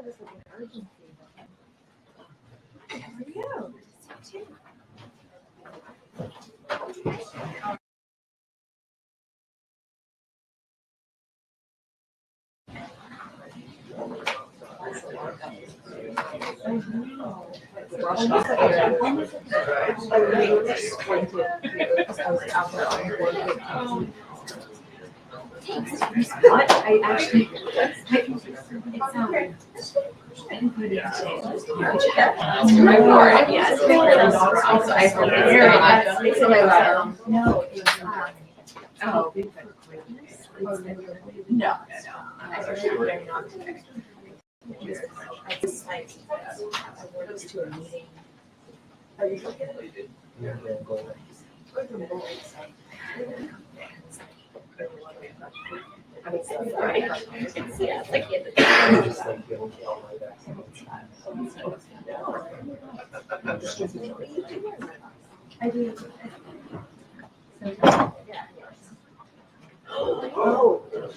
I actually, my board, yes. So I hope it's very much. It's in my letter. No, it's oh. No. I actually not today. I just like I worked to a meeting. Yeah, it's like I do.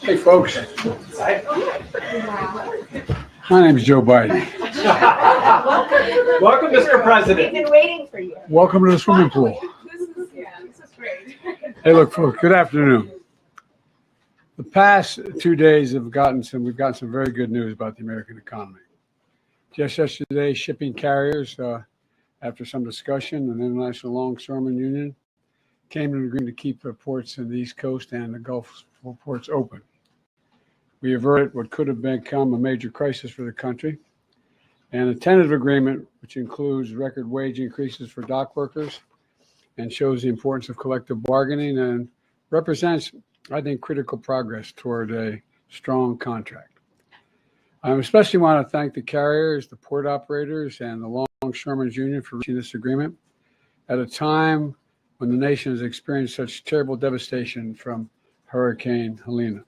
Hey, folks. My name is Joe Biden. Welcome, Mr. President. We've been waiting for you. Welcome to the swimming pool. This is great. Hey, look, folks, good afternoon. The past 2 days we've gotten some very good news about the American economy. Just yesterday, shipping carriers, after some discussion, an International Longshoremen Union came to an agreement to keep the ports in the East Coast and the Gulf ports open. We averted what could have become a major crisis for the country, and a tentative agreement, which includes record wage increases for dock workers and shows the importance of collective bargaining and represents, I think, critical progress toward a strong contract. I especially want to thank the carriers, the port operators, and the Longshoremen's Union for reaching this agreement at a time when the nation has experienced such terrible devastation from Hurricane Helene.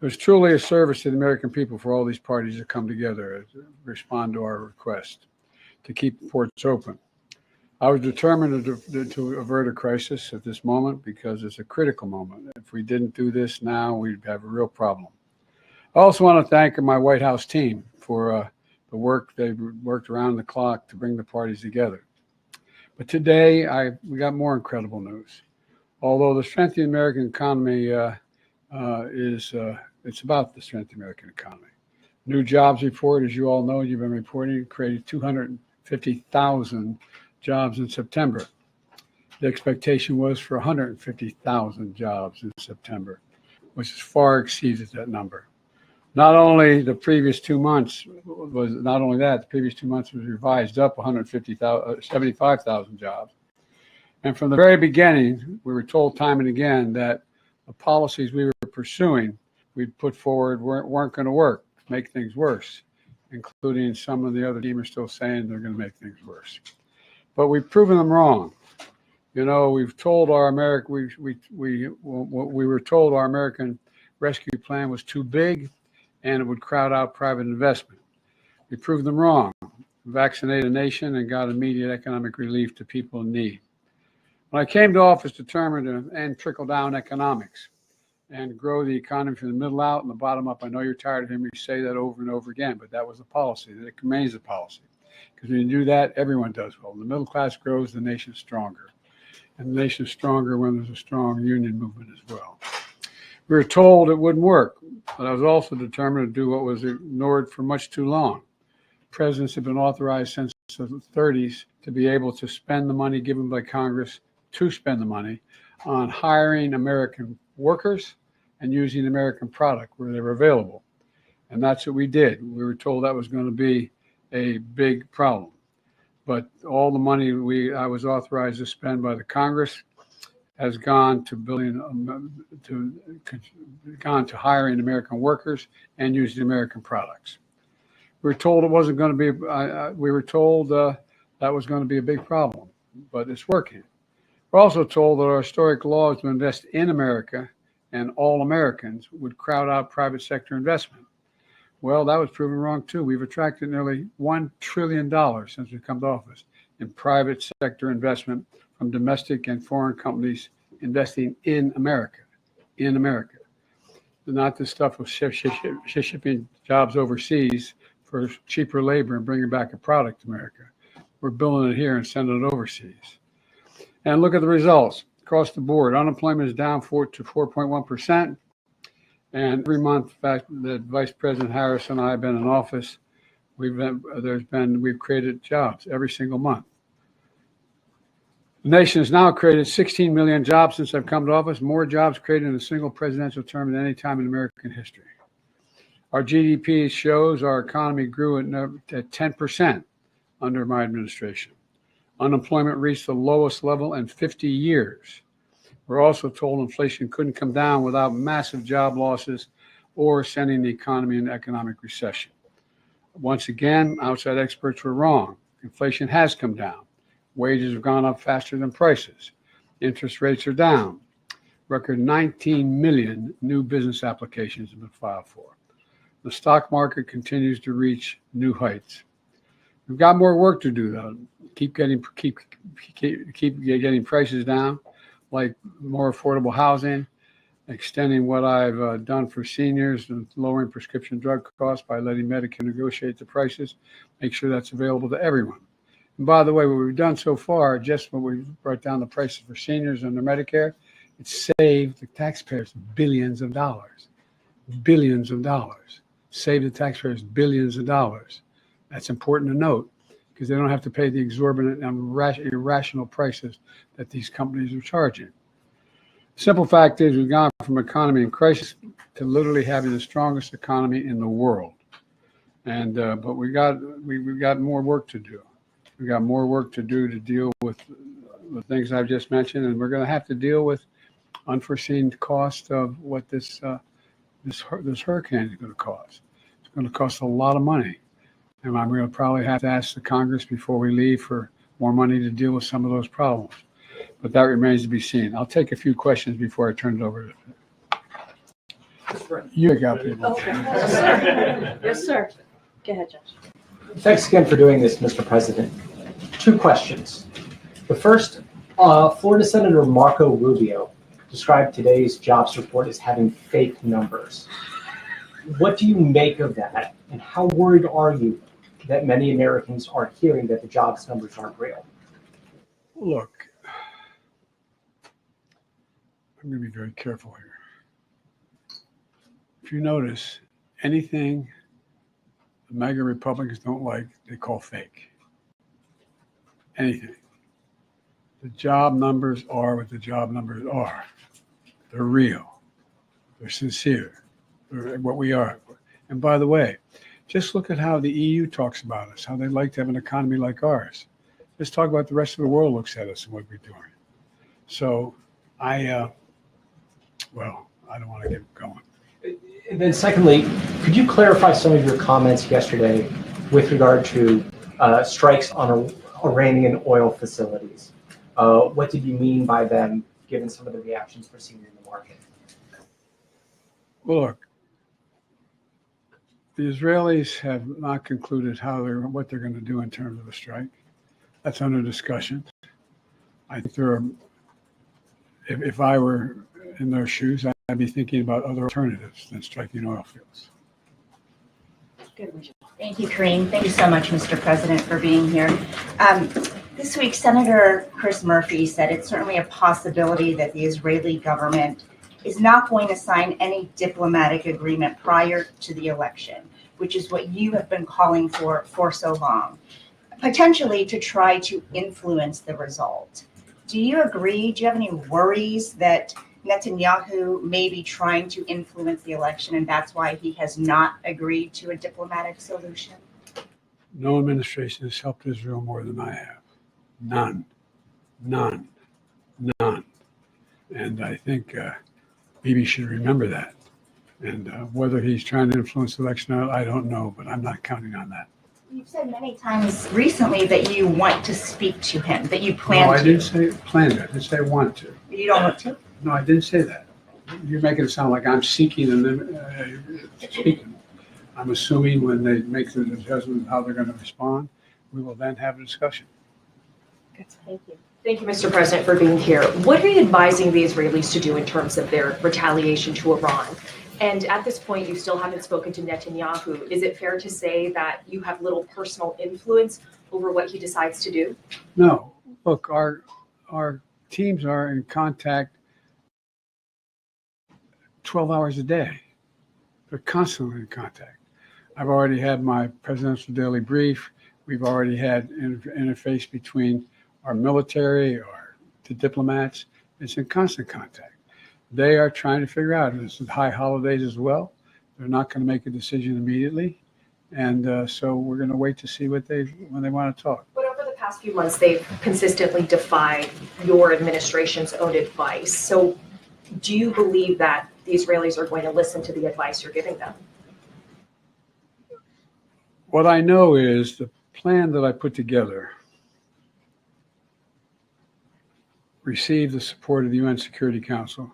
It was truly a service to the American people for all these parties to come together to respond to our request to keep the ports open. I was determined to avert a crisis at this moment because it's a critical moment. If we didn't do this now, we'd have a real problem. I also want to thank my White House team for the work they've worked around the clock to bring the parties together. But today, we got more incredible news. Although the strength of the American economy it's about the strength of the American economy. New jobs report, as you all know, you've been reporting, created 250,000 jobs in September. The expectation was for 150,000 jobs in September, which far exceeded that number. Not only the previous 2 months was revised up 75,000 jobs. And from the very beginning, we were told time and again that the policies we were pursuing, we'd put forward weren't going to work, make things worse, including some of the other team are still saying they're going to make things worse. But we've proven them wrong. You know, we've told our we were told our American Rescue Plan was too big and it would crowd out private investment. We proved them wrong. We vaccinated a nation and got immediate economic relief to people in need. When I came to office, determined to end trickle-down economics and grow the economy from the middle out and the bottom up. I know you're tired of hearing me say that over and over again, but that was the policy. That remains the policy. Because when you do that, everyone does well. When the middle class grows, the nation's stronger. And the nation's stronger when there's a strong union movement as well. We were told it wouldn't work, but I was also determined to do what was ignored for much too long. Presidents have been authorized since the 30s to be able to spend the money given by Congress to spend the money on hiring American workers and using American product where they were available. And that's what we did. We were told that was going to be a big problem. But all the money I was authorized to spend by the Congress has gone to hiring American workers and using American products. We were told it wasn't going to be. We were told that was going to be a big problem, but it's working. We're also told that our historic laws to invest in America and all Americans would crowd out private sector investment. Well, that was proven wrong too. We've attracted nearly $1 trillion since we've come to office in private sector investment from domestic and foreign companies investing in America. Not the stuff of shipping jobs overseas for cheaper labor and bringing back a product to America. We're building it here and sending it overseas. And look at the results across the board. Unemployment is down to 4.1%. And every month, that Vice President Harris and I have been in office, we've created jobs every single month. The nation has now created 16 million jobs since I've come to office, more jobs created in a single presidential term than any time in American history. Our GDP shows our economy grew at 10% under my administration. Unemployment reached the lowest level in 50 years. We're also told inflation couldn't come down without massive job losses or sending the economy into economic recession. Once again, outside experts were wrong. Inflation has come down. Wages have gone up faster than prices. Interest rates are down. Record 19 million new business applications have been filed for. The stock market continues to reach new heights. We've got more work to do, though. Keep getting prices down, like more affordable housing, extending what I've done for seniors and lowering prescription drug costs by letting Medicare negotiate the prices, make sure that's available to everyone. And by the way, what we've done so far, just when we brought down the prices for seniors under Medicare, it saved the taxpayers billions of dollars. Billions of dollars. Saved the taxpayers billions of dollars. That's important to note because they don't have to pay the exorbitant and irrational prices that these companies are charging. Simple fact is we've gone from economy in crisis to literally having the strongest economy in the world. And but we've got more work to do. We've got more work to do to deal with the things I've just mentioned, and we're going to have to deal with unforeseen cost of what this hurricane is going to cost. It's going to cost a lot of money, and I'm going to probably have to ask the Congress before we leave for more money to deal with some of those problems. But that remains to be seen. I'll take a few questions before I turn it over to you. Got people. Okay. Yes, sir. Go ahead, Josh. Thanks again for doing this, Mr. President. 2 questions. The first, Florida Senator Marco Rubio described today's jobs report as having fake numbers. What do you make of that, and how worried are you that many Americans are hearing that the jobs numbers aren't real? Look, I'm going to be very careful here. If you notice, anything the MAGA Republicans don't like, they call fake. Anything. The job numbers are what the job numbers are. They're real. They're sincere. They're what we are. And by the way, just look at how the EU talks about us, how they like to have an economy like ours. Just talk about the rest of the world looks at us and what we're doing. So I don't want to get going. And then secondly, could you clarify some of your comments yesterday with regard to strikes on Iranian oil facilities? What did you mean by them, given some of the reactions we're seeing in the market? Well, look, the Israelis have not concluded what they're going to do in terms of a strike. That's under discussion. I think if I were in their shoes, I'd be thinking about other alternatives than striking oil fields. Thank you, Kareem. Thank you so much, Mr. President, for being here. This week, Senator Chris Murphy said it's certainly a possibility that the Israeli government is not going to sign any diplomatic agreement prior to the election, which is what you have been calling for so long, potentially to try to influence the result. Do you agree? Do you have any worries that Netanyahu may be trying to influence the election and that's why he has not agreed to a diplomatic solution? No administration has helped Israel more than I have. None. And I think Bibi should remember that. And whether he's trying to influence the election or not, I don't know, but I'm not counting on that. You've said many times recently that you want to speak to him, that you plan to. No, I didn't say plan to. I didn't say want to. You don't want to? No, I didn't say that. You're making it sound like I'm seeking and then speaking. I'm assuming when they make the judgment of how they're going to respond, we will then have a discussion. Thank you. Thank you, Mr. President, for being here. What are you advising the Israelis to do in terms of their retaliation to Iran? And at this point, you still haven't spoken to Netanyahu. Is it fair to say that you have little personal influence over what he decides to do? No, look, our teams are in contact 12 hours a day. They're constantly in contact. I've already had my presidential daily brief. We've already had interface between our military, the diplomats. It's in constant contact. They are trying to figure out, this is high holidays as well. They're not going to make a decision immediately. And so we're going to wait to see when they want to talk. But over the past few months, they've consistently defied your administration's own advice. So do you believe that the Israelis are going to listen to the advice you're giving them? What I know is the plan that I put together received the support of the UN Security Council,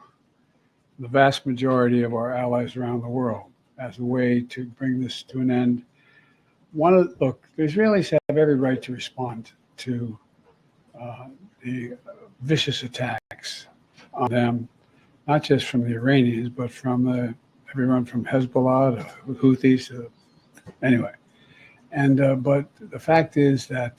the vast majority of our allies around the world, as a way to bring this to an end. Look, the Israelis have every right to respond to the vicious attacks on them, not just from the Iranians, but from everyone from Hezbollah to Houthis. Anyway, and but the fact is that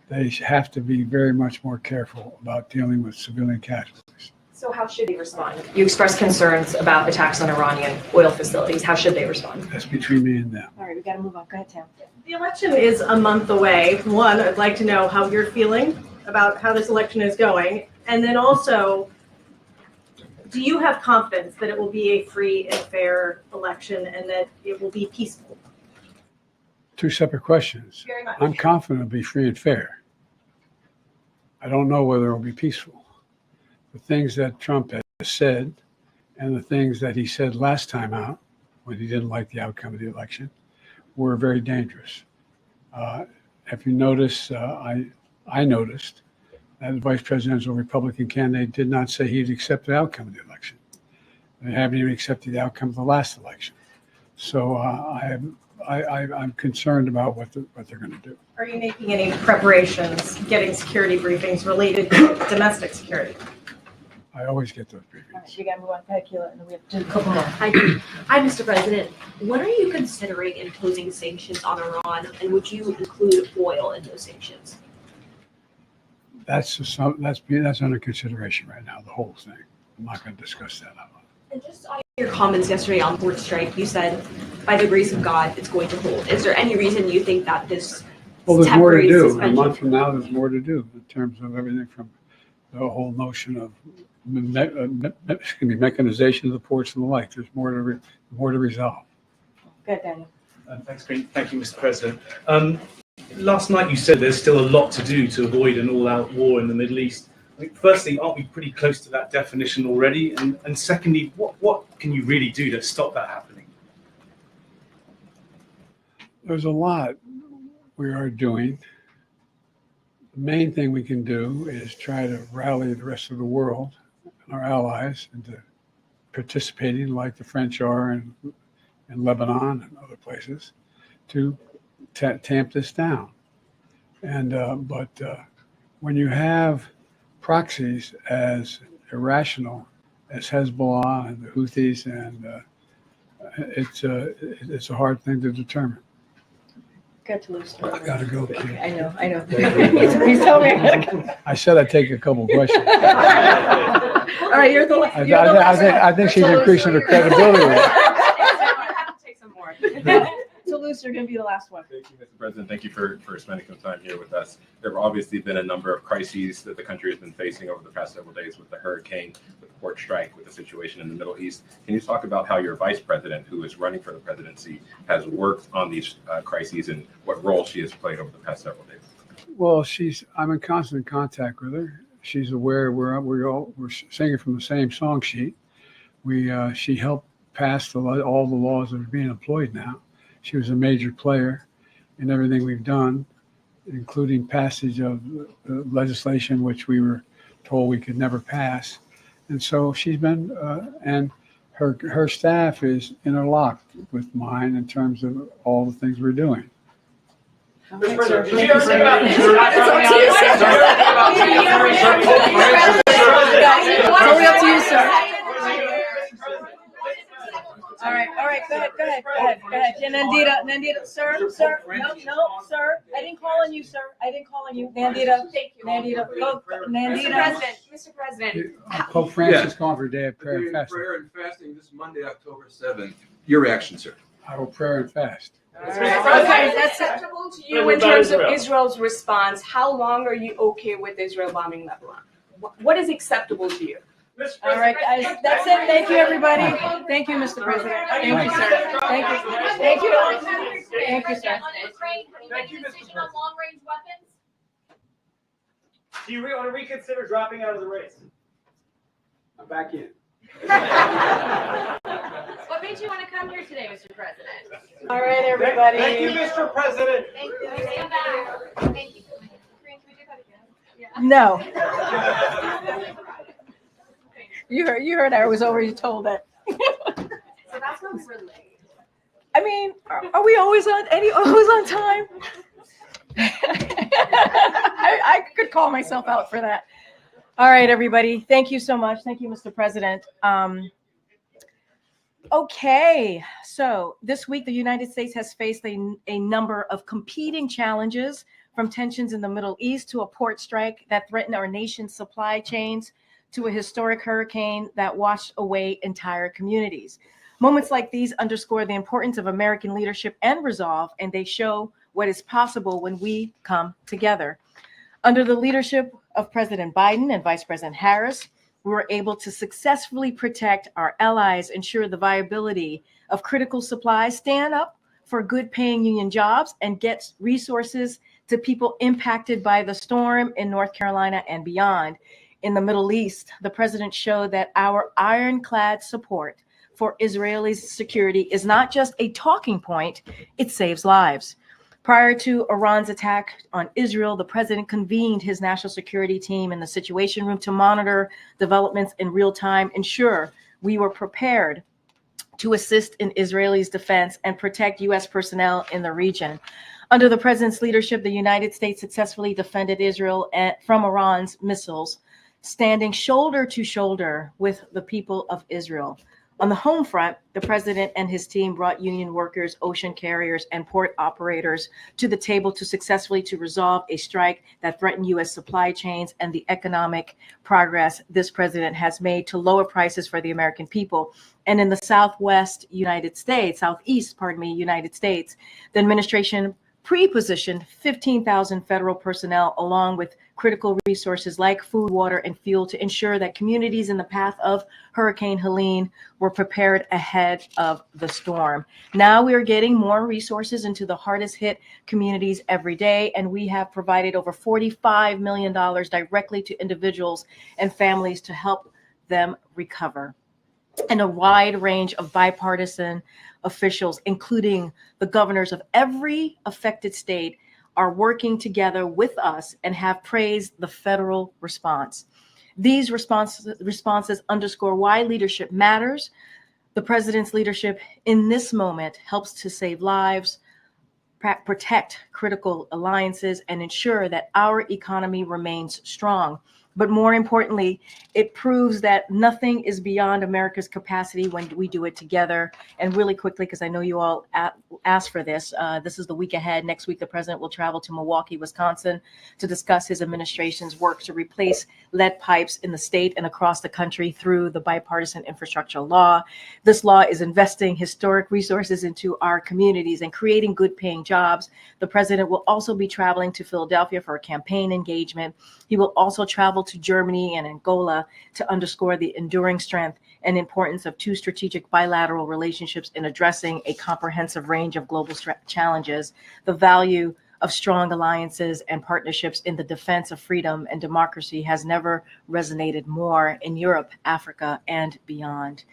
they have to be very much more careful about dealing with civilian casualties. So how should they respond? You expressed concerns about attacks on Iranian oil facilities. How should they respond? That's between me and them. All right, we got to move on. Go ahead, Tam. The election is a month away. One, I'd like to know how you're feeling about how this election is going. And then also, do you have confidence that it will be a free and fair election and that it will be peaceful? Two separate questions. Very much. I'm confident it'll be free and fair. I don't know whether it'll be peaceful. The things that Trump has said and the things that he said last time out when he didn't like the outcome of the election were very dangerous. If you notice, I noticed that the vice presidential Republican candidate did not say he'd accept the outcome of the election. They haven't even accepted the outcome of the last election. So I'm concerned about what they're going to do. Are you making any preparations, getting security briefings related to domestic security? I always get those All briefings. right, you got to move on. Go ahead, Keila, and then we have to do a couple more. Hi, Mr. President. When are you considering imposing sanctions on Iran, and would you include oil in those sanctions? That's under consideration right now, the whole thing. I'm not going to discuss that out loud. And just on your comments yesterday on port strike, you said, by the grace of God, it's going to hold. Is there any reason you think that this Well, there's more to temporary do. A suspension- month from now, there's more to do in terms of everything from the whole notion of mechanization of the ports and the like. There's more to resolve. Go ahead, Daniel. Thanks, thank you, Mr. President. Last night you said there's still a lot to do to avoid an all-out war in the Middle East. I mean, firstly, aren't we pretty close to that definition already? And secondly, what can you really do to stop that happening? There's a lot we are doing. The main thing we can do is try to rally the rest of the world and our allies into participating like the French are in Lebanon and other places to tamp this down. And but when you have proxies as irrational as Hezbollah and the Houthis, and it's a hard thing to determine. Go to Toulouse. I gotta go, kid. I know. He's telling me I gotta go. I said I'd take a couple questions. All right, you're the I think she's increasing her credibility. Take some more. Toulouse, you're going to be the last one. Thank you, Mr. President. Thank you for spending some time here with us. There have obviously been a number of crises that the country has been facing over the past several days with the hurricane, with the port strike, with the situation in the Middle East. Can you talk about how your vice president, who is running for the presidency, has worked on these crises and what role she has played over the past several days? Well, I'm in constant contact with her. She's aware we're singing from the same song sheet. She helped pass all the laws that are being employed now. She was a major player in everything we've done, including passage of legislation which we were told we could never pass. And so she's been, and her staff is interlocked with mine in terms of all the things we're doing. Thank you, sir. ahead, go ahead. Nandita, sir, no, sir, I didn't call on you, sir. I didn't call on you. Nandita, go, Nandita. Mr. President, Pope Francis calling for a day of prayer and fasting. Prayer and fasting this Monday, October 7th. Your reaction, sir? I will prayer and fast. Okay, that's it. acceptable to you in terms of Israel's response? How long are you okay with Israel bombing Lebanon? What is acceptable to you? All right, guys, that's it. Thank you, everybody. Thank you, Mr. President. Thank you, sir. Thank you. Thank you. Thank you, sir. Thank you, decision on long-range weapons? Do you want to reconsider dropping out of the race? I'm back in. What made you want to come here today, Mr. President? All right, everybody. Thank you, Mr. President. Thank you. Stand back. Thank you. Can we do that again? No. You heard, I was already told that. So that's when we're late. I mean, are we always on time? I could call myself out for that. All right, everybody. Thank you so much. Thank you, Mr. President. Okay, so this week the United States has faced a number of competing challenges, from tensions in the Middle East to a port strike that threatened our nation's supply chains, to a historic hurricane that washed away entire communities. Moments like these underscore the importance of American leadership and resolve, and they show what is possible when we come together. Under the leadership of President Biden and Vice President Harris, we were able to successfully protect our allies, ensure the viability of critical supplies, stand up for good-paying union jobs, and get resources to people impacted by the storm in North Carolina and beyond. In the Middle East, the president showed that our ironclad support for Israelis' security is not just a talking point, it saves lives. Prior to Iran's attack on Israel, the president convened his national security team in the Situation Room to monitor developments in real time, ensure we were prepared to assist in Israelis' defense and protect U.S. personnel in the region. Under the president's leadership, the United States successfully defended Israel from Iran's missiles, standing shoulder to shoulder with the people of Israel. On the home front, the president and his team brought union workers, ocean carriers, and port operators to the table to resolve a strike that threatened U.S. supply chains and the economic progress this president has made to lower prices for the American people. And in the southeast United States, the administration pre-positioned 15,000 federal personnel along with critical resources like food, water, and fuel to ensure that communities in the path of Hurricane Helene were prepared ahead of the storm. Now we are getting more resources into the hardest hit communities every day, and we have provided over $45 million directly to individuals and families to help them recover. And a wide range of bipartisan officials, including the governors of every affected state, are working together with us and have praised the federal response. These responses underscore why leadership matters. The president's leadership in this moment helps to save lives, protect critical alliances, and ensure that our economy remains strong. But more importantly, it proves that nothing is beyond America's capacity when we do it together. And really quickly, because I know you all asked for this, this is the week ahead. Next week, the president will travel to Milwaukee, Wisconsin to discuss his administration's work to replace lead pipes in the state and across the country through the bipartisan infrastructure law. This law is investing historic resources into our communities and creating good paying jobs. The president will also be traveling to Philadelphia for a campaign engagement. He will also travel to Germany and Angola to underscore the enduring strength and importance of two strategic bilateral relationships in addressing a comprehensive range of global challenges. The value of strong alliances and partnerships in the defense of freedom and democracy has never resonated more in Europe, Africa, and beyond.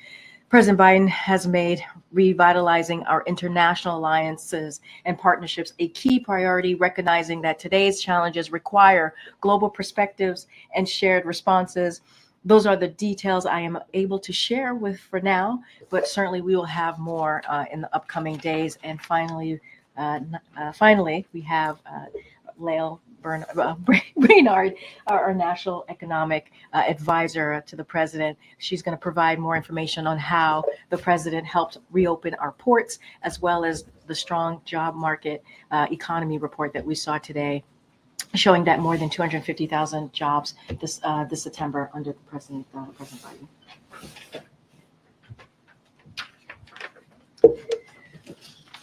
President Biden has made revitalizing our international alliances and partnerships a key priority, recognizing that today's challenges require global perspectives and shared responses. Those are the details I am able to share with for now, but certainly we will have more in the upcoming days. And finally, we have Lael Brainard, our national economic advisor to the president. She's going to provide more information on how the president helped reopen our ports, as well as the strong job market economy report that we saw today, showing that more than 250,000 jobs this September under the President Biden.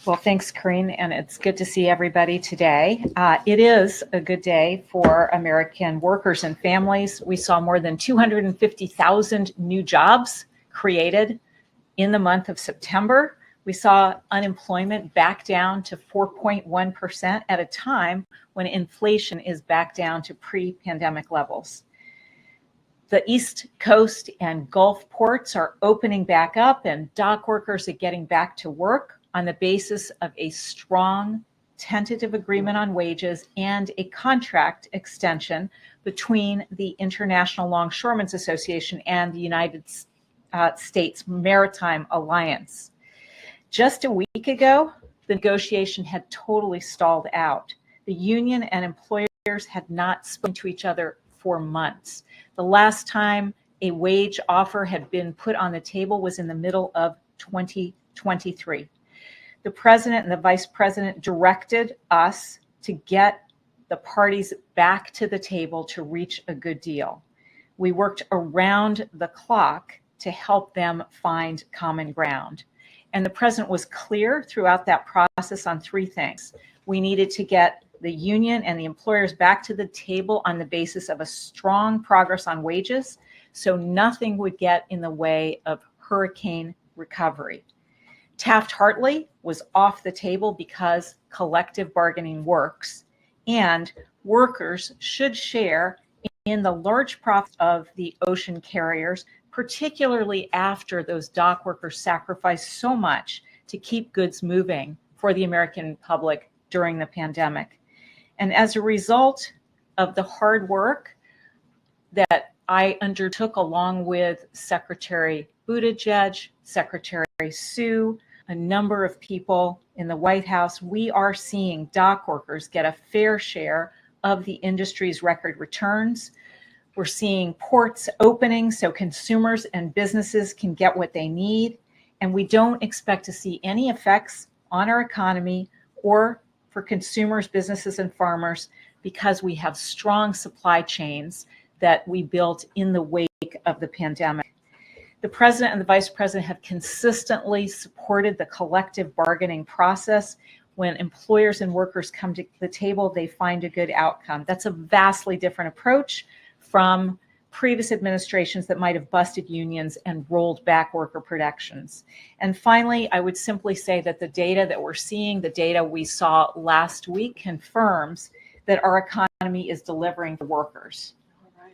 Well, thanks, Corinne, and it's good to see everybody today. It is a good day for American workers and families. We saw more than 250,000 new jobs created in the month of September. We saw unemployment back down to 4.1% at a time when inflation is back down to pre-pandemic levels. The East Coast and Gulf ports are opening back up, and dock workers are getting back to work on the basis of a strong tentative agreement on wages and a contract extension between the International Longshoremen's Association and the United States Maritime Alliance. Just a week ago, the negotiation had totally stalled out. The union and employers had not spoken to each other for months. The last time a wage offer had been put on the table was in the middle of 2023. The president and the vice president directed us to get the parties back to the table to reach a good deal. We worked around the clock to help them find common ground. And the president was clear throughout that process on three things. We needed to get the union and the employers back to the table on the basis of a strong progress on wages, so nothing would get in the way of hurricane recovery. Taft-Hartley was off the table because collective bargaining works, and workers should share in the large profits of the ocean carriers, particularly after those dock workers sacrificed so much to keep goods moving for the American public during the pandemic. And as a result of the hard work that I undertook along with Secretary Buttigieg, Secretary Sue, a number of people in the White House, we are seeing dock workers get a fair share of the industry's record returns. We're seeing ports opening so consumers and businesses can get what they need. And we don't expect to see any effects on our economy or for consumers, businesses, and farmers because we have strong supply chains that we built in the wake of the pandemic. The president and the vice president have consistently supported the collective bargaining process. When employers and workers come to the table, they find a good outcome. That's a vastly different approach from previous administrations that might have busted unions and rolled back worker protections. And finally, I would simply say that the data that we're seeing, the data we saw last week, confirms that our economy is delivering for workers. All right,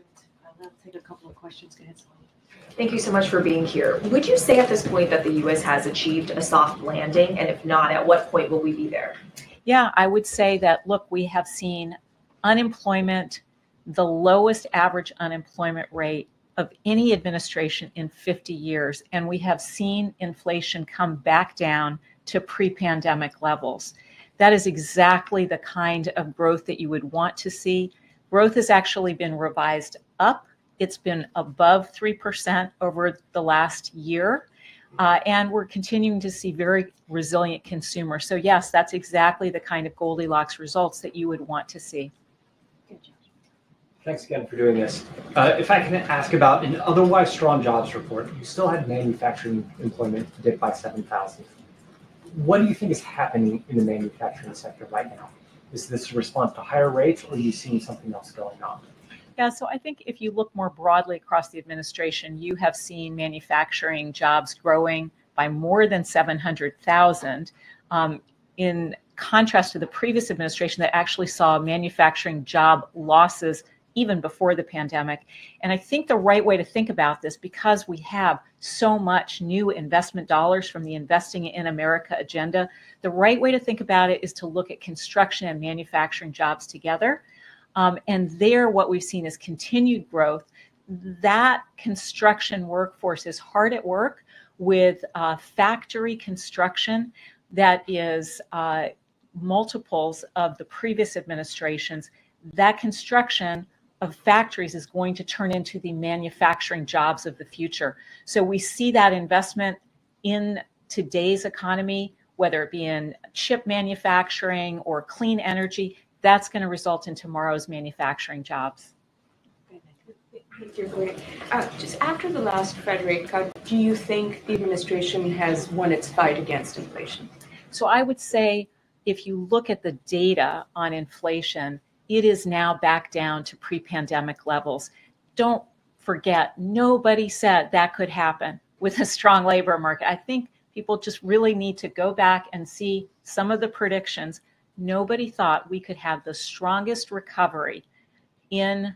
I'll take a couple of questions. Go ahead, Salome. Thank you so much for being here. Would you say at this point that the U.S. has achieved a soft landing? And if not, at what point will we be there? Yeah, I would say that, look, we have seen unemployment, the lowest average unemployment rate of any administration in 50 years. And we have seen inflation come back down to pre-pandemic levels. That is exactly the kind of growth that you would want to see. Growth has actually been revised up. It's been above 3% over the last year. And we're continuing to see very resilient consumers. So yes, that's exactly the kind of Goldilocks results that you would want to see. Thanks again for doing this. If I can ask about an otherwise strong jobs report, you still had manufacturing employment dip by 7,000. What do you think is happening in the manufacturing sector right now? Is this a response to higher rates, or are you seeing something else going on? Yeah, so I think if you look more broadly across the administration, you have seen manufacturing jobs growing by more than 700,000 in contrast to the previous administration that actually saw manufacturing job losses even before the pandemic. And I think the right way to think about this, because we have so much new investment dollars from the Investing in America agenda, the right way to think about it is to look at construction and manufacturing jobs together. And there, what we've seen is continued growth. That construction workforce is hard at work with factory construction that is multiples of the previous administration's. that construction of factories is going to turn into the manufacturing jobs of the future. So we see that investment in today's economy, whether it be in chip manufacturing or clean energy, that's going to result in tomorrow's manufacturing jobs. Thank you, Gloria. Just after the last Fed rate cut, do you think the administration has won its fight against inflation? So I would say if you look at the data on inflation, it is now back down to pre-pandemic levels. Don't forget, nobody said that could happen with a strong labor market. I think people just really need to go back and see some of the predictions. Nobody thought we could have the strongest recovery in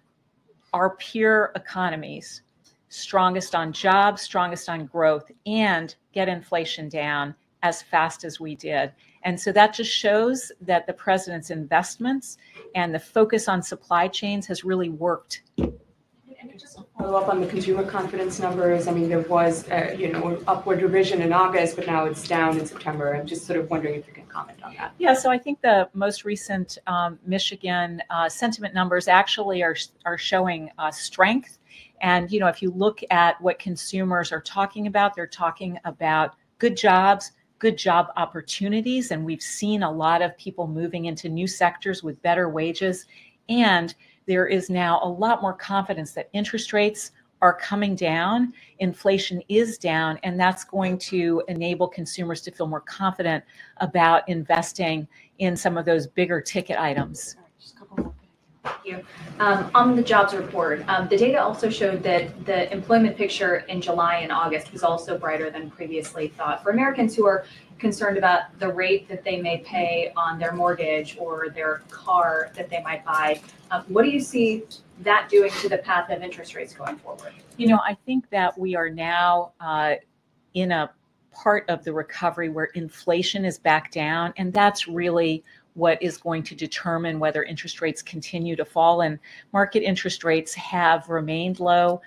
our peer economies, strongest on jobs, strongest on growth, and get inflation down as fast as we did. And so that just shows that the president's investments and the focus on supply chains has really worked. And just to follow up on the consumer confidence numbers, I mean, there was, an upward revision in August, but now it's down in September. I'm just sort of wondering if you can comment on that. Yeah, so I think the most recent Michigan sentiment numbers actually are showing strength. And, if you look at what consumers are talking about, they're talking about good jobs, good job opportunities. And we've seen a lot of people moving into new sectors with better wages. And there is now a lot more confidence that interest rates are coming down, inflation is down, and that's going to enable consumers to feel more confident about investing in some of those bigger ticket items. Thank you. On the jobs report, the data also showed that the employment picture in July and August was also brighter than previously thought. For Americans who are concerned about the rate that they may pay on their mortgage or their car that they might buy, what do you see that doing to the path of interest rates going forward? I think that we are now in a part of the recovery where inflation is back down, and that's really what is going to determine whether interest rates continue to fall. And market interest rates have remained low.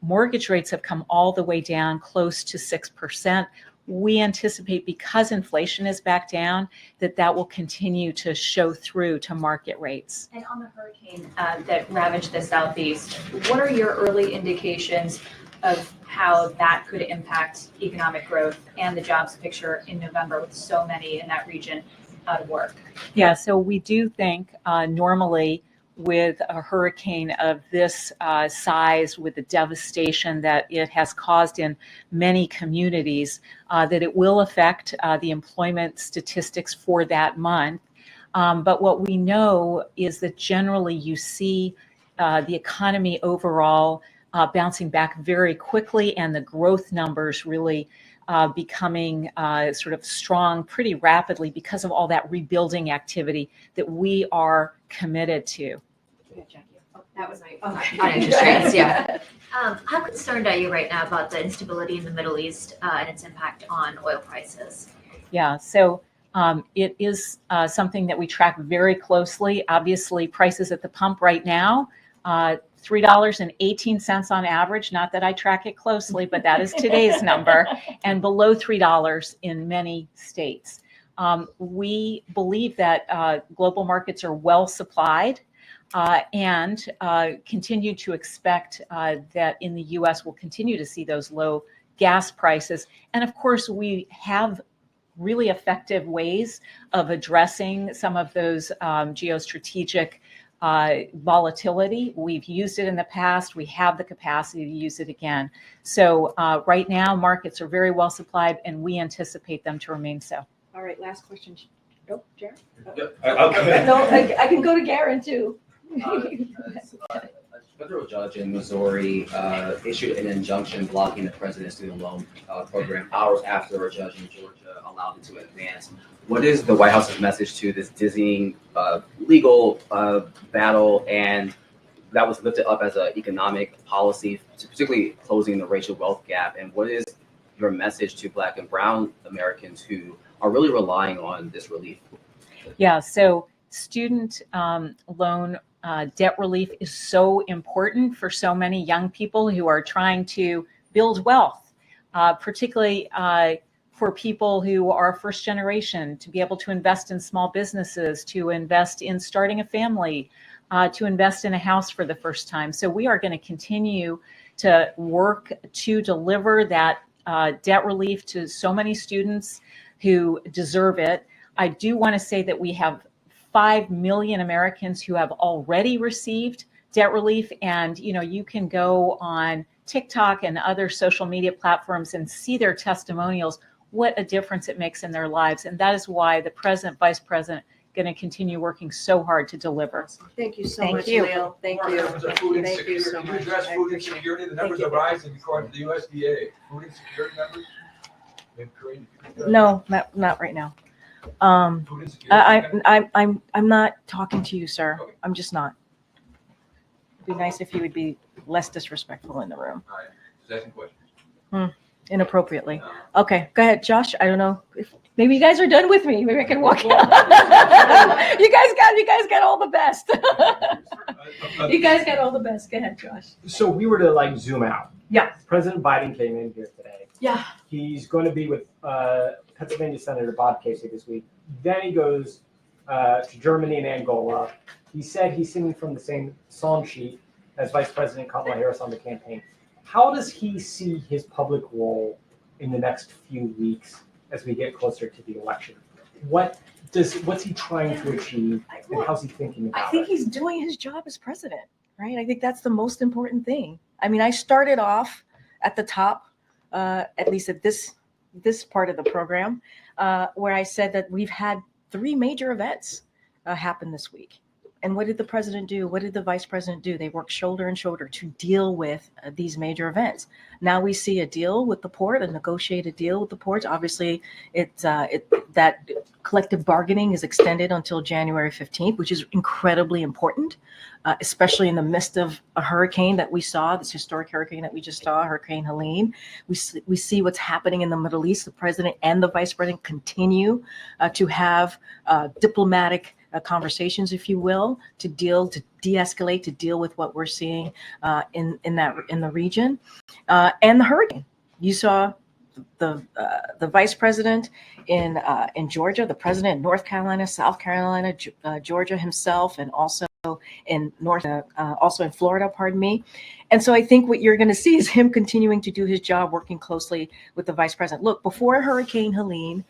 Mortgage rates have come all the way down close to 6%. We anticipate, because inflation is back down, that will continue to show through to market rates. And on the hurricane that ravaged the Southeast, what are your early indications of how that could impact economic growth and the jobs picture in November with so many in that region out of work? Yeah, so we do think normally with a hurricane of this size, with the devastation that it has caused in many communities, that it will affect the employment statistics for that month. But what we know is that generally you see the economy overall bouncing back very quickly, and the growth numbers really becoming sort of strong pretty rapidly because of all that rebuilding activity that we are committed to. That was my On interest rates, yeah. How concerned are you right now about the instability in the Middle East and its impact on oil prices? Yeah, so it is something that we track very closely. Obviously, prices at the pump right now, $3.18 on average. Not that I track it closely, but that is today's number, and below $3 in many states. We believe that global markets are well supplied and continue to expect that in the U.S. we'll continue to see those low gas prices. And of course, we have really effective ways of addressing some of those geostrategic volatility. We've used it in the past. We have the capacity to use it again. So right now, markets are very well supplied, and we anticipate them to remain so. All right, last question. Oh, Jared? Okay. No, I can go to Garen too. A federal judge in Missouri issued an injunction blocking the president's student loan program hours after a judge in Georgia allowed it to advance. What is the White House's message to this dizzying legal battle, and that was lifted up as an economic policy, particularly closing the racial wealth gap? And what is your message to Black and Brown Americans who are really relying on this relief? Yeah, so student loan debt relief is so important for so many young people who are trying to build wealth, particularly for people who are first generation, to be able to invest in small businesses, to invest in starting a family, to invest in a house for the first time. So we are going to continue to work to deliver that debt relief to so many students who deserve it. I do want to say that we have 5 million Americans who have already received debt relief. And, you know, you can go on TikTok and other social media platforms and see their testimonials, what a difference it makes in their lives. And that is why the president, vice president, going to continue working so hard to deliver. Thank you so Thank much, you. Leo. Thank More you. numbers of food Thank you so insecurity. You much. address I food appreciate it. insecurity, the numbers Thank are you. rising according to the USDA. Food insecurity numbers? They've created- No, not right now. Food insecurity. I'm not talking to you, sir. I'm just not. It'd be nice if you would be less disrespectful in the room. All right, second question. Inappropriately. Okay, go ahead, Josh. I don't know if maybe you guys are done with me. Maybe I can walk out. you guys got all the best. You guys got all the best. Go ahead, Josh. So we were to like zoom out. Yeah. President Biden came in here today. Yeah. He's going to be with Pennsylvania Senator Bob Casey this week. Then he goes to Germany and Angola. He said he's singing from the same song sheet as Vice President Kamala Harris on the campaign. How does he see his public role in the next few weeks as we get closer to the election? What's he trying to achieve, and how's he thinking about I think it? he's doing his job as president, right? I think that's the most important thing. I mean, I started off at the top, at least at this part of the program, where I said that we've had 3 major events happen this week. And what did the president do? What did the vice president do? They worked shoulder and shoulder to deal with these major events. Now we see a deal with the port, a negotiated deal with the ports. Obviously, that collective bargaining is extended until January 15th, which is incredibly important, especially in the midst of a hurricane that we saw, this historic hurricane that we just saw, Hurricane Helene. We see what's happening in the Middle East. The president and the vice president continue to have diplomatic conversations, if you will, to de-escalate, to deal with what we're seeing in the region, and the hurricane. You saw the vice president in Georgia, the president in North Carolina, South Carolina, Georgia himself, and also in Florida, pardon me. And so I think what you're going to see is him continuing to do his job, working closely with the vice president. Look, before Hurricane Helene,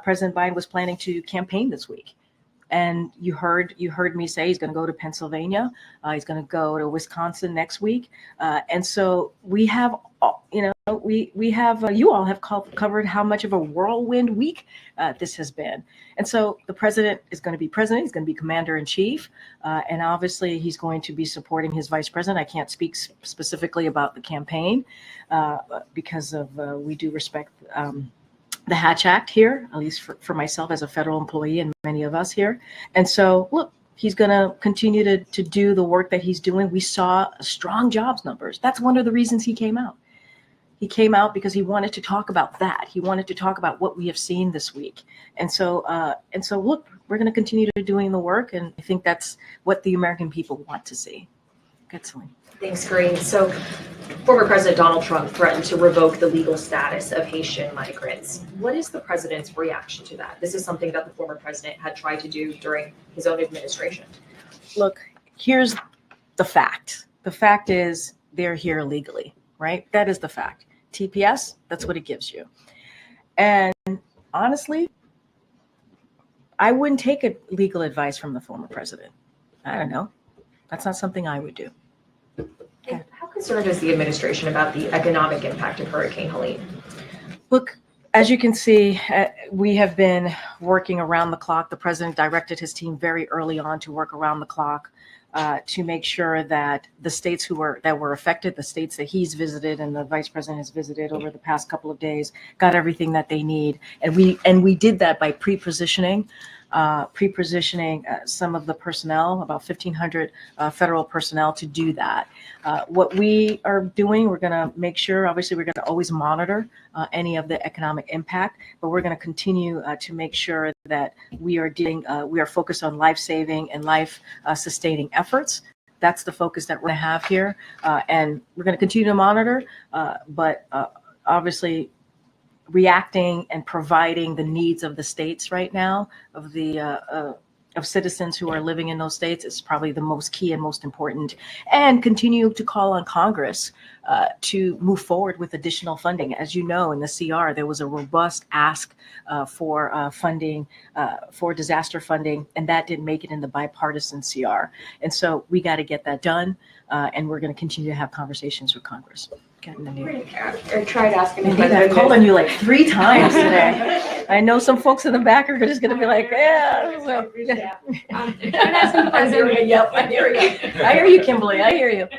President Biden was planning to campaign this week. And you heard me say he's going to go to Pennsylvania. He's going to go to Wisconsin next week. And so we have, we have, you all have covered how much of a whirlwind week this has been. And so the president is going to be president. He's going to be commander in chief. And obviously he's going to be supporting his vice president. I can't speak specifically about the campaign because of we do respect the Hatch Act here, at least for myself as a federal employee and many of us here. And so, look, he's going to continue to do the work that he's doing. We saw strong jobs numbers. That's one of the reasons he came out. He came out because he wanted to talk about that. He wanted to talk about what we have seen this week. And so look, we're going to continue to doing the work. And I think that's what the American people want to see. Good, Celine. Thanks, Green. So former President Donald Trump threatened to revoke the legal status of Haitian migrants. What is the president's reaction to that? This is something that the former president had tried to do during his own administration. Look, here's the fact. The fact is they're here illegally, right? That is the fact. TPS, that's what it gives you. And honestly, I wouldn't take legal advice from the former president. I don't know. That's not something I would do. And how concerned is the administration about the economic impact of Hurricane Helene? Look, as you can see, we have been working around the clock. The president directed his team very early on to work around the clock to make sure that the states that were affected, the states that he's visited and the vice president has visited over the past couple of days, got everything that they need. And we did that by pre-positioning some of the personnel, about 1,500 federal personnel to do that. What we are doing, we're going to make sure, obviously, we're going to always monitor any of the economic impact, but we're going to continue to make sure that we are focused on life-saving and life-sustaining efforts. That's the focus that we're going to have here. And we're going to continue to monitor, but obviously, reacting and providing the needs of the states right now, of the citizens who are living in those states is probably the most key and most important, and continue to call on Congress to move forward with additional funding. As you know, in the CR, there was a robust ask for funding, for disaster funding, and that didn't make it in the bipartisan CR. And so we got to get that done, and we're going to continue to have conversations with Congress. I tried asking the Indeed, I've president. called on you like 3 times today. I know some folks in the back are just going to be like, yeah. So. I'm asking the president. Yep, I hear you. I hear you, Kimberly. I hear you.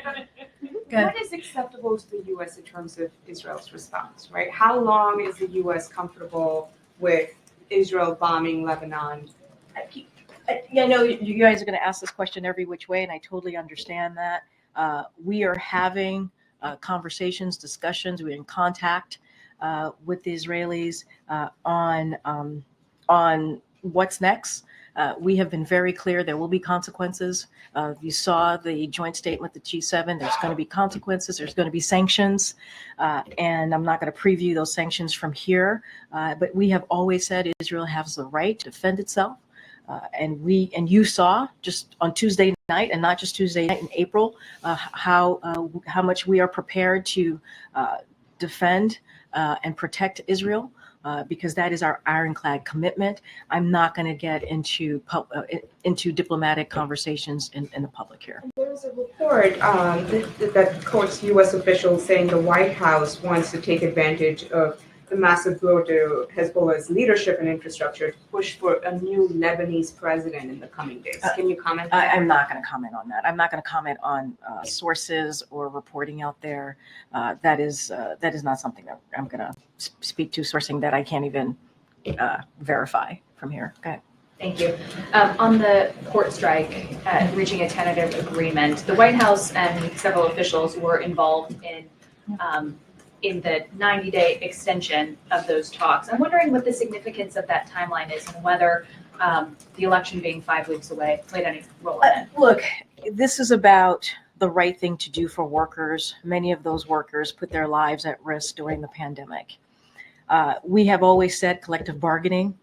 What is acceptable to the U.S. in terms of Israel's response, right? How long is the U.S. comfortable with Israel bombing Lebanon? I know you guys are going to ask this question every which way, and I totally understand that. We are having conversations, discussions. We're in contact with the Israelis on what's next. We have been very clear there will be consequences. You saw the joint statement, the G7, there's going to be consequences, there's going to be sanctions, and I'm not going to preview those sanctions from here, but we have always said Israel has the right to defend itself. And you saw just on Tuesday night, and not just Tuesday night in April, how much we are prepared to defend and protect Israel. Because that is our ironclad commitment. I'm not going to get into diplomatic conversations in the public here. There was a report that quotes U.S. officials saying the White House wants to take advantage of the massive blow to Hezbollah's leadership and infrastructure to push for a new Lebanese president in the coming days. Can you comment on that? I'm not going to comment on that. I'm not going to comment on sources or reporting out there. That is not something that I'm going to speak to, sourcing that I can't even verify from here. Go ahead. Thank you. On the port strike, reaching a tentative agreement, the White House and several officials were involved in the 90-day extension of those talks. I'm wondering what the significance of that timeline is and whether the election being 5 weeks away played any role in it. Look, this is about the right thing to do for workers. Many of those workers put their lives at risk during the pandemic. We have always said collective bargaining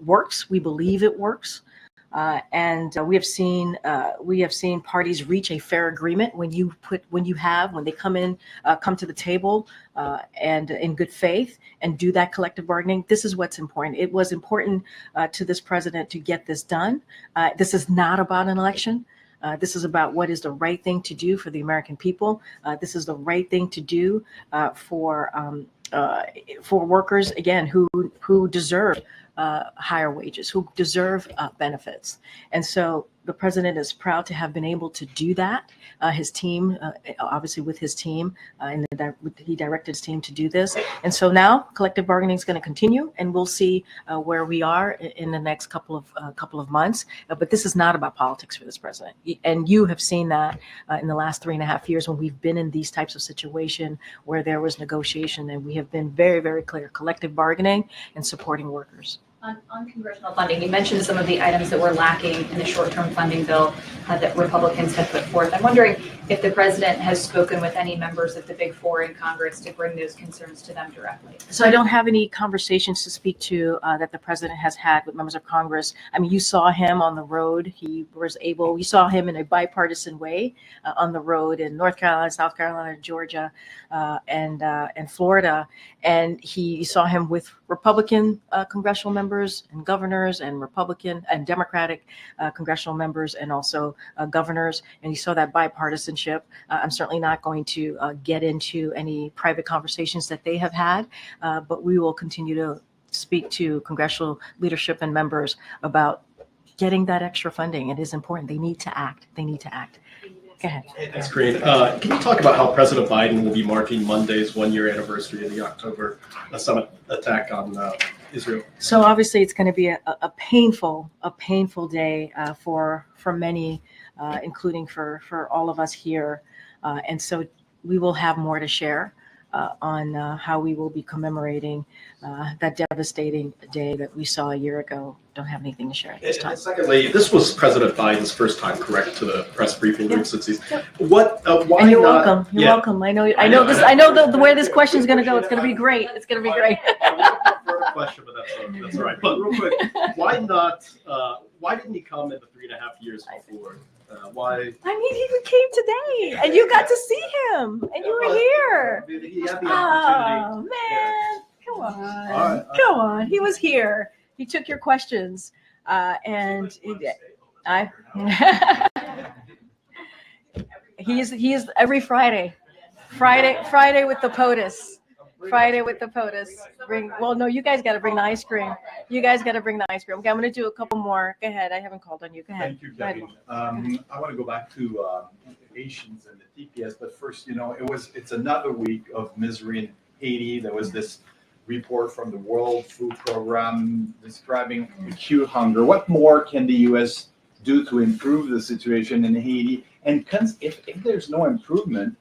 works. We believe it works. And we have seen parties reach a fair agreement when they come to the table and in good faith and do that collective bargaining. This is what's important. It was important to this president to get this done. This is not about an election. This is about what is the right thing to do for the American people. This is the right thing to do for workers, again, who deserve higher wages, who deserve benefits. And so the president is proud to have been able to do that. His team, obviously with his team, he directed his team to do this. And so now collective bargaining is going to continue, and we'll see where we are in the next couple of months. But this is not about politics for this president. And you have seen that in the last 3.5 years when we've been in these types of situations where there was negotiation, and we have been very, very clear, collective bargaining and supporting workers. On congressional funding, you mentioned some of the items that were lacking in the short-term funding bill that Republicans had put forth. I'm wondering if the president has spoken with any members of the Big Four in Congress to bring those concerns to them directly. So I don't have any conversations to speak to that the president has had with members of Congress. I mean, you saw him on the road. You saw him in a bipartisan way on the road in North Carolina, South Carolina, Georgia, and Florida. And you saw him with Republican congressional members and governors, and Republican and Democratic congressional members, and also governors. And you saw that bipartisanship. I'm certainly not going to get into any private conversations that they have had, but we will continue to speak to congressional leadership and members about getting that extra funding. It is important. They need to act. Go ahead. Hey, thanks, Karine. Can you talk about how President Biden will be marking Monday's one-year anniversary of the October summit attack on Israel? So obviously, it's going to be a painful day for many, including for all of us here. And so we will have more to share on how we will be commemorating that devastating day that we saw a year ago. Don't have anything to share at this time. And secondly, this was President Biden's first time, correct, to the press briefing room since he's why and you're not, welcome. You're welcome. I know where this question is going to go. It's going to be great. It's going to be great. question, but that's all right. But real quick, why not? Why didn't he come in the 3.5 years before? Why? I mean, he came today, and you got to see him, and you were here. He had the opportunity. Oh man, come on, All right. come on. He was here. He took your questions, and he is every Friday with the POTUS. Friday with the POTUS. No, you guys got to bring the ice cream. You guys got to bring the ice cream. Okay, I'm going to do a couple more. Go ahead. I haven't called on you. Go ahead. Thank you, Go ahead. Kevin. I want to go back to Haitians and the TPS, but first, it's another week of misery in Haiti. There was this report from the World Food Program describing acute hunger. What more can the U.S. do to improve the situation in Haiti? And if there's no improvement,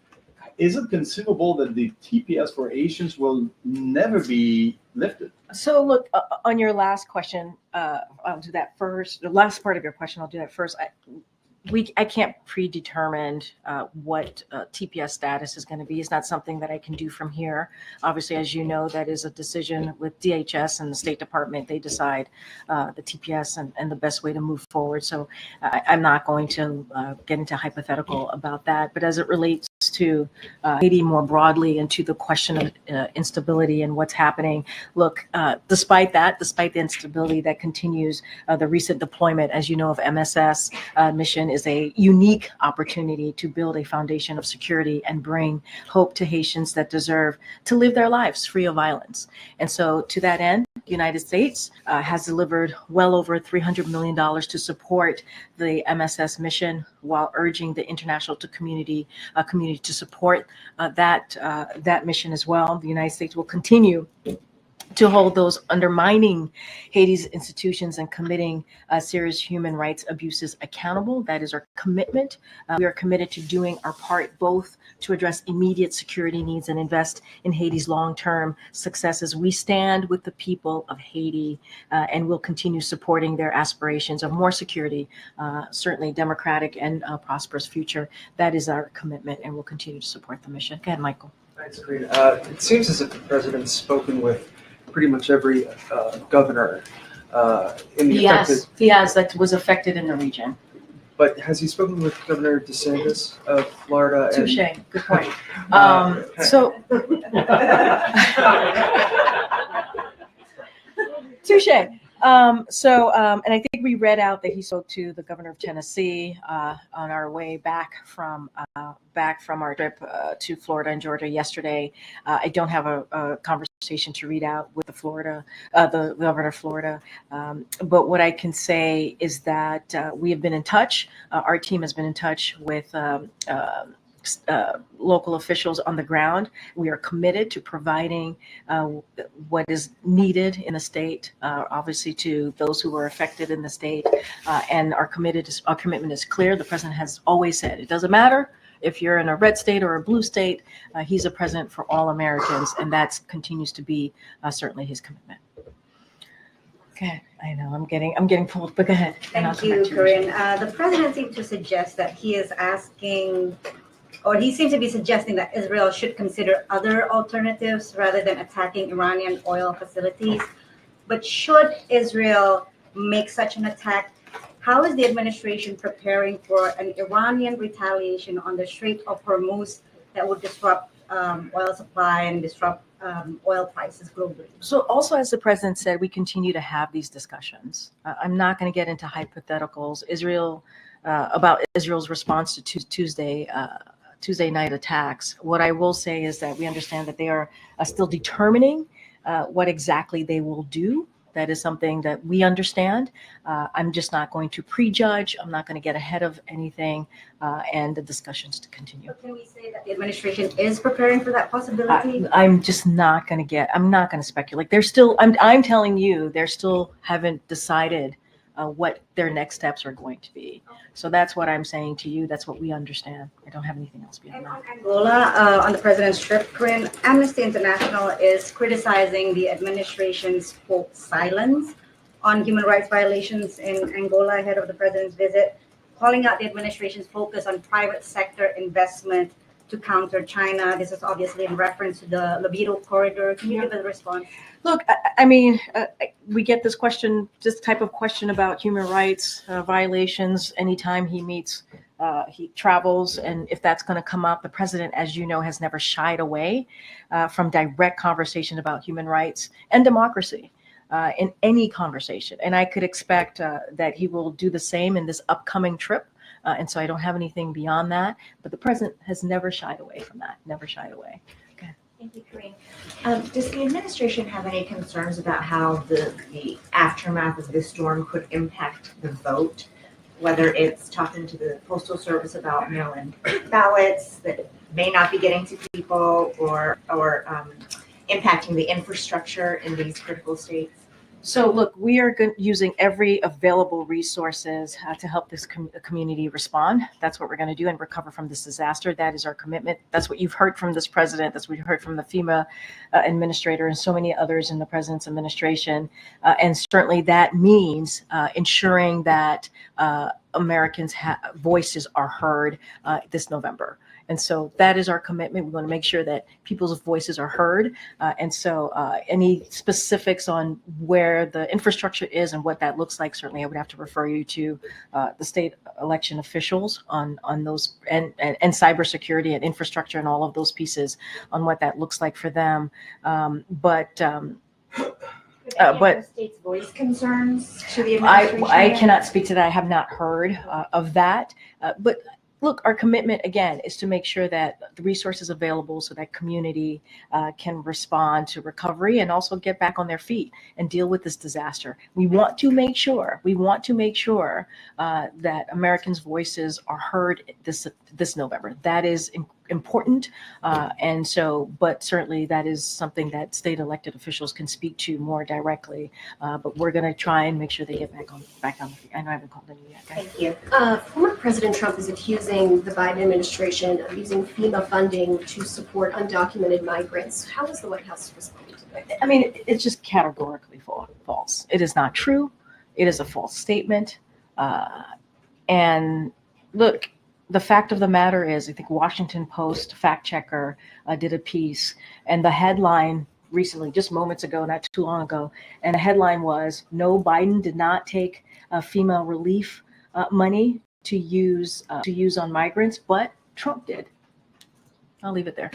is it conceivable that the TPS for Haitians will never be lifted? So look, on your last question, I'll do that first. The last part of your question, I'll do that first. I can't predetermine what TPS status is going to be. It's not something that I can do from here. Obviously, as you know, that is a decision with DHS and the State Department. They decide the TPS and the best way to move forward. So I'm not going to get into hypothetical about that. But as it relates to Haiti more broadly and to the question of instability and what's happening, look, despite the instability that continues, the recent deployment, as you know, of MSS mission is a unique opportunity to build a foundation of security and bring hope to Haitians that deserve to live their lives free of violence. And so to that end, the United States has delivered well over $300 million to support the MSS mission while urging the international community to support that mission as well. The United States will continue to hold those undermining Haiti's institutions and committing serious human rights abuses accountable. That is our commitment. We are committed to doing our part both to address immediate security needs and invest in Haiti's long-term successes. We stand with the people of Haiti and will continue supporting their aspirations of more security, certainly democratic and prosperous future. That is our commitment, and we'll continue to support the mission. Go ahead, Michael. Thanks, Karina. It seems as if the president's spoken with pretty much every governor in the affected. He has that was affected in the region. But has he spoken with Governor DeSantis of Florida? Touche. Good point. Touche. And I think we read out that he spoke to the governor of Tennessee on our way back from our trip to Florida and Georgia yesterday. I don't have a conversation to read out with the governor of Florida. But what I can say is that we have been in touch. Our team has been in touch with local officials on the ground. We are committed to providing what is needed in the state, obviously to those who were affected in the state, and our commitment is clear. The president has always said it doesn't matter if you're in a red state or a blue state. He's a president for all Americans, and that continues to be certainly his commitment. Okay, I know I'm getting pulled, but go ahead. Thank you, Corinne. The president seemed to suggest that he is asking, or he seems to be suggesting that Israel should consider other alternatives rather than attacking Iranian oil facilities. But should Israel make such an attack, how is the administration preparing for an Iranian retaliation on the Strait of Hormuz that would disrupt oil supply and disrupt oil prices globally? So also, as the president said, we continue to have these discussions. I'm not going to get into hypotheticals. About Israel's response to Tuesday night attacks. What I will say is that we understand that they are still determining what exactly they will do. That is something that we understand. I'm just not going to prejudge. I'm not going to get ahead of anything, and the discussions to continue. But can we say that the administration is preparing for that possibility? I'm just not going to I'm not going to speculate. They're still, I'm telling you, they're still haven't decided what their next steps are going to be. So that's what I'm saying to you. That's what we understand. I don't have anything else beyond that. On Angola, on the president's trip, Corinne, Amnesty International is criticizing the administration's, quote, silence on human rights violations in Angola ahead of the president's visit, calling out the administration's focus on private sector investment to counter China? This is obviously in reference to the libido corridor. Can you give a response? Look, we get this type of question about human rights violations anytime he travels, and if that's going to come up. The president, as you know, has never shied away from direct conversation about human rights and democracy in any conversation. And I could expect that he will do the same in this upcoming trip. And so I don't have anything beyond that, but the president has never shied away from that, never shied away. Thank you, Karine. Does the administration have any concerns about how the aftermath of this storm could impact the vote? Whether it's talking to the Postal Service about mail-in ballots that may not be getting to people, or impacting the infrastructure in these critical states? So look, we are using every available resources to help this community respond. That's what we're going to do and recover from this disaster. That is our commitment. That's what you've heard from this president. That's what you heard from the FEMA administrator and so many others in the president's administration. And certainly that means ensuring that Americans' voices are heard this November. And so that is our commitment. We want to make sure that people's voices are heard. And so any specifics on where the infrastructure is and what that looks like, certainly I would have to refer you to the state election officials on those, and cybersecurity and infrastructure and all of those pieces on what that looks like for them. But states voice concerns to the administration? I cannot speak to that. I have not heard of that. But look, our commitment, again, is to make sure that the resources available so that community can respond to recovery and also get back on their feet and deal with this disaster. We want to make sure that Americans' voices are heard this November. That is important. And so, but certainly that is something that state elected officials can speak to more directly. But we're going to try and make sure they get back on the feet. I know I haven't called any yet. Okay? Thank you. Former President Trump is accusing the Biden administration of using FEMA funding to support undocumented migrants. How is the White House responding to that? I mean, it's just categorically false. It is not true. It is a false statement. And look, the fact of the matter is, I think Washington Post fact checker did a piece, and the headline recently, just moments ago, not too long ago, and the headline was, "No, Biden did not take FEMA relief money to use on migrants, but Trump did." I'll leave it there.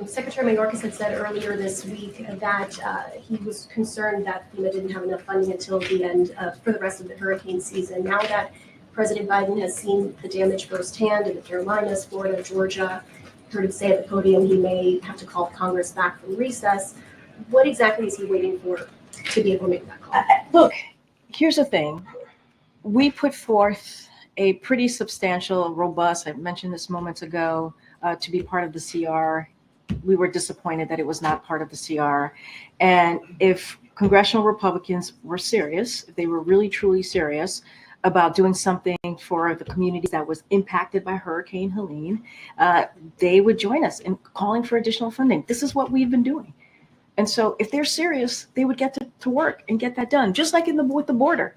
Secretary Mayorkas had said earlier this week that he was concerned that FEMA didn't have enough funding until the end for the rest of the hurricane season. Now that President Biden has seen the damage firsthand in the Carolinas, Florida, Georgia, heard him say at the podium he may have to call Congress back from recess. What exactly is he waiting for to be able to make that call? Look, here's the thing. We put forth a pretty substantial, robust, I mentioned this moments ago, to be part of the CR. We were disappointed that it was not part of the CR. And if congressional Republicans were serious, if they were really, truly serious about doing something for the communities that was impacted by Hurricane Helene, they would join us in calling for additional funding. This is what we've been doing. And so if they're serious, they would get to work and get that done, just like with the border.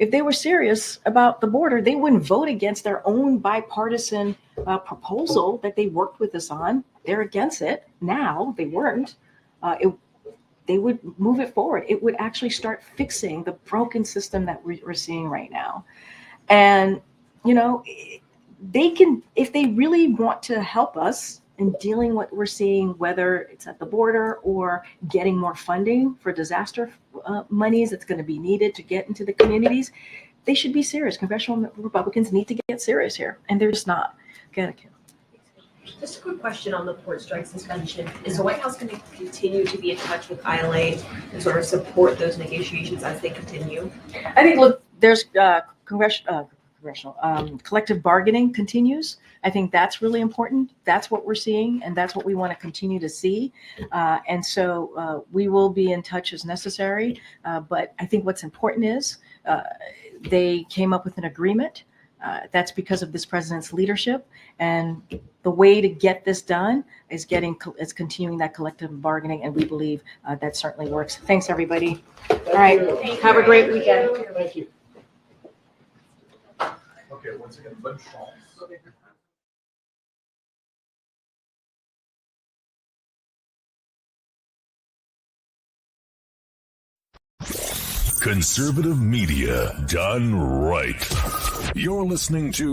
If they were serious about the border, they wouldn't vote against their own bipartisan proposal that they worked with us on. They're against it now. They weren't. They would move it forward. It would actually start fixing the broken system that we're seeing right now. And, they can, if they really want to help us in dealing with what we're seeing, whether it's at the border or getting more funding for disaster monies that's going to be needed to get into the communities, they should be serious. Congressional Republicans need to get serious here, and they're just not. Just a quick question on the port strike suspension. Is the White House going to continue to be in touch with ILA and sort of support those negotiations as they continue? I think, look, there's congressional collective bargaining continues. I think that's really important. That's what we're seeing, and that's what we want to continue to see. And so we will be in touch as necessary. But I think what's important is they came up with an agreement. That's because of this president's leadership. And the way to get this done is continuing that collective bargaining. And we believe that certainly works. Thanks, everybody. All right. Have a great weekend. Thank you. Okay, once again, bonne chance. Conservative media done right. You're listening to